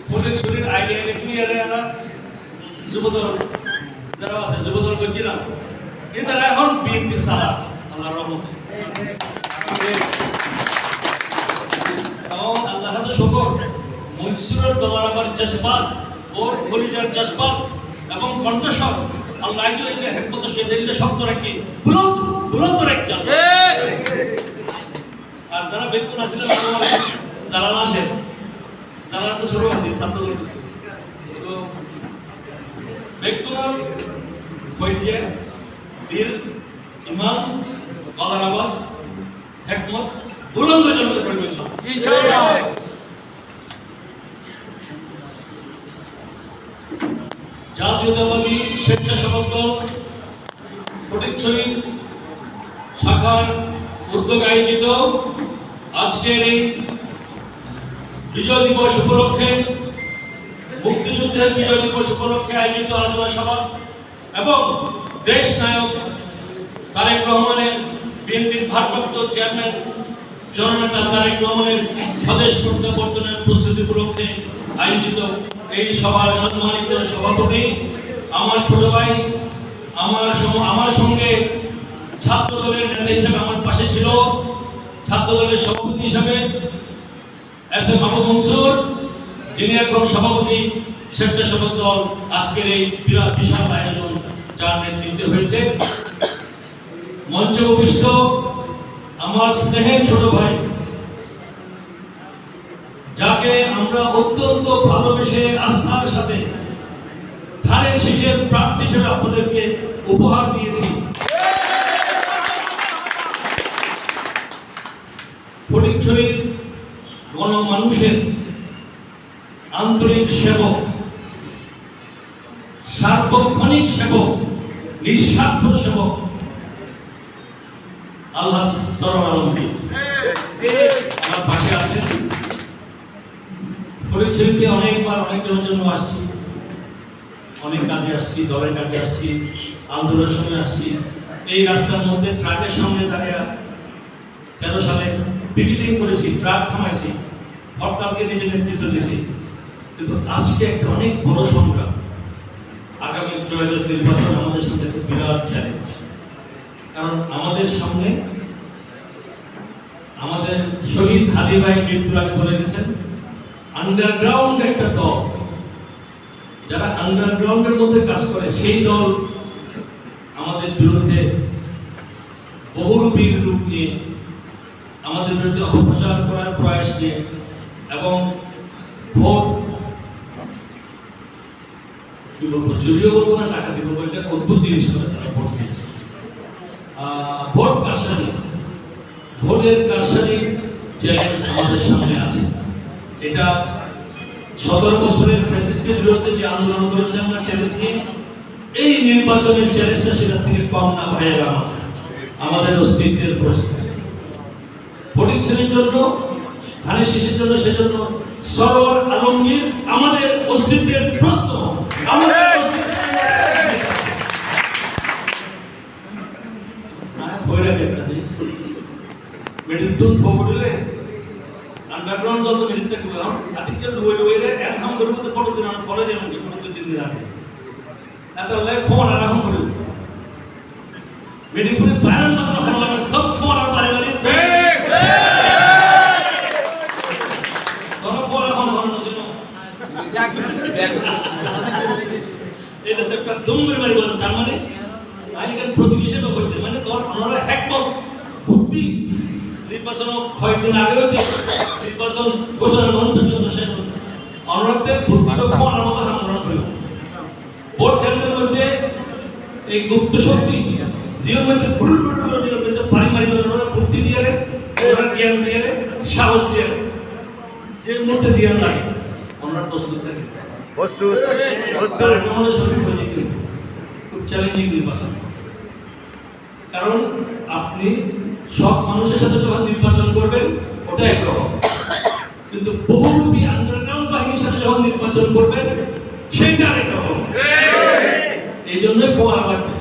ফটিকছড়ির idea ক্লিয়ারে এরা যুবদল যারা আছে যুবদল করছিলাম এরা এখন বিএনপি সারা আল্লাহর রহমতে আল্লাহ কাছে শুকর মনসুরের ডলার জজবাত ওর কলিজার জজবাত এবং কণ্ঠস্বর আল্লাহ আইজুল্লাহ হেকমত সে দিলে শব্দ রাখি বুলন্দ বুলন্দ রাখি আর যারা বেতন আসলে যারা আসে যারা তো ছোট আছে ছাত্রদের তো বেতন কইছে দিল ইমান গলার আওয়াজ হেকমত বুলন্দ জনতা করবে ইনশাআল্লাহ। জাতীয়তাবাদী স্বেচ্ছাসেবক দল ফটিকছড়ি শাখার উদ্যোগ আয়োজিত আজকের এই বিজয় দিবস উপলক্ষে মুক্তিযুদ্ধের বিজয় দিবস উপলক্ষে আয়োজিত আলোচনা সভা এবং দেশ নায়ক তারেক রহমানের বিএনপির ভারপ্রাপ্ত চেয়ারম্যান জননেতা তারেক রহমানের স্বদেশ প্রত্যাবর্তনের প্রস্তুতি উপলক্ষে আয়োজিত এই সভার সম্মানিত সভাপতি আমার ছোট ভাই আমার সঙ্গে ছাত্র দলের নেতা হিসেবে আমার পাশে ছিল ছাত্র দলের সভাপতি হিসেবে এস এম মাহমুদ মনসুর, যিনি এখন সভাপতি স্বেচ্ছাসেবক দল আজকের এই বিশাল আয়োজন যার নেতৃত্বে হয়েছে। মঞ্চে উপবিষ্ট আমার স্নেহের ছোট ভাই যাকে আমরা অত্যন্ত ভালোবেসে আস্থার সাথে ধানের শীষের প্রার্থী হিসেবে আপনাদেরকে উপহার দিয়েছি, ফটিকছড়ির গণমানুষের আন্তরিক সেবক, সার্বক্ষণিক সেবক, নিঃস্বার্থ সেবক আল্লাহ সরওয়ার আলমগীর আমার পাশে আছেন। ফটিকছড়িতে অনেকবার অনেক জনের জন্য আসছি, অনেক কাজে আসছি, দলের কাজে আসছি, আন্দোলনের সময় আসছি। এই রাস্তার মধ্যে ট্রাকের সামনে দাঁড়িয়ে 13 সালে পিকেটিং করেছি, ট্রাক থামাইছি, হরতালকে নিজে নেতৃত্ব দিয়েছি। কিন্তু আজকে একটা অনেক বড় সংগ্রাম, আগামী ত্রয়োদশ নির্বাচন আমাদের সাথে একটা বিরাট চ্যালেঞ্জ। কারণ আমাদের সামনে আমাদের শহীদ হাদি ভাই মৃত্যুর আগে বলে গেছেন আন্ডারগ্রাউন্ড একটা দল, যারা আন্ডারগ্রাউন্ডের মধ্যে কাজ করে সেই দল আমাদের বিরুদ্ধে বহুরূপী রূপ নিয়ে আমাদের বিরুদ্ধে অপপ্রচার করার প্রয়াস নিয়ে এবং ভোট কি বলবো, চুরিও বলবো না, টাকা দিব বলতে অদ্ভুত জিনিস করে তারা ভোট দিয়ে ভোট কারসাজি, ভোটের কারসাজি চ্যালেঞ্জ আমাদের সামনে আছে। এটা 17 বছরের ফ্যাসিস্টের বিরুদ্ধে যে আন্দোলন করেছে আমরা চ্যালেঞ্জ নিয়ে, এই নির্বাচনের চ্যালেঞ্জটা সেটা থেকে কম না ভাইয়েরা। আমাদের অস্তিত্বের প্রশ্ন ফটিকছড়ির জন্য, ধানের শীষের জন্য, সেজন্য সরওয়ার আলমগীর আমাদের অস্তিত্বের প্রশ্ন। মেডিটুন ফোবড়লে আন্ডারগ্রাউন্ড যত মেডিটে করলাম আজকাল ওইরে একদম করব তো ফটো দিন ফলো যেমন কি ফটো দিন দিন আগে এত লাইভ ফোন আর এখন করে মেডিফুনে বাইরে মাত্র ফলো সব ফোন আর বাইরে বাইরে দেখ তোরা ফোন এখন হন না শুনো এটা সেপ্টার দুমরে মারি বল তার মানে আইকান প্রতিবেশে তো করতে মানে তোর আমরা একমত বুদ্ধি নির্বাচন কয়েকদিন আগে হইতে নির্বাচন ঘোষণা নন পর্যন্ত শেষ হল অনুরোধে ভোটগুলো ফোনের মতো আন্দোলন করিব। ভোট কেন্দ্রের মধ্যে এই গুপ্ত শক্তি জীবন মধ্যে ভুরুর ভুরুর জীবন মধ্যে পারি মারি ওরা বুদ্ধি দিয়ে ওরা জ্ঞান দিয়ে সাহস দিয়ে যে মুহূর্তে জ্ঞান লাগে আমরা প্রস্তুত থাকি, প্রস্তুত আমাদের সঠিক হয়ে যায়। খুব চ্যালেঞ্জিং নির্বাচন, কারণ আপনি সব মানুষের সাথে যখন নির্বাচন করবেন ওটা একরকম, কিন্তু বহুরূপী আন্ডারগ্রাউন্ড বাহিনীর সাথে যখন নির্বাচন করবেন সেটা আরেক রকম। এই জন্যই ফোয়ারা লাগবে।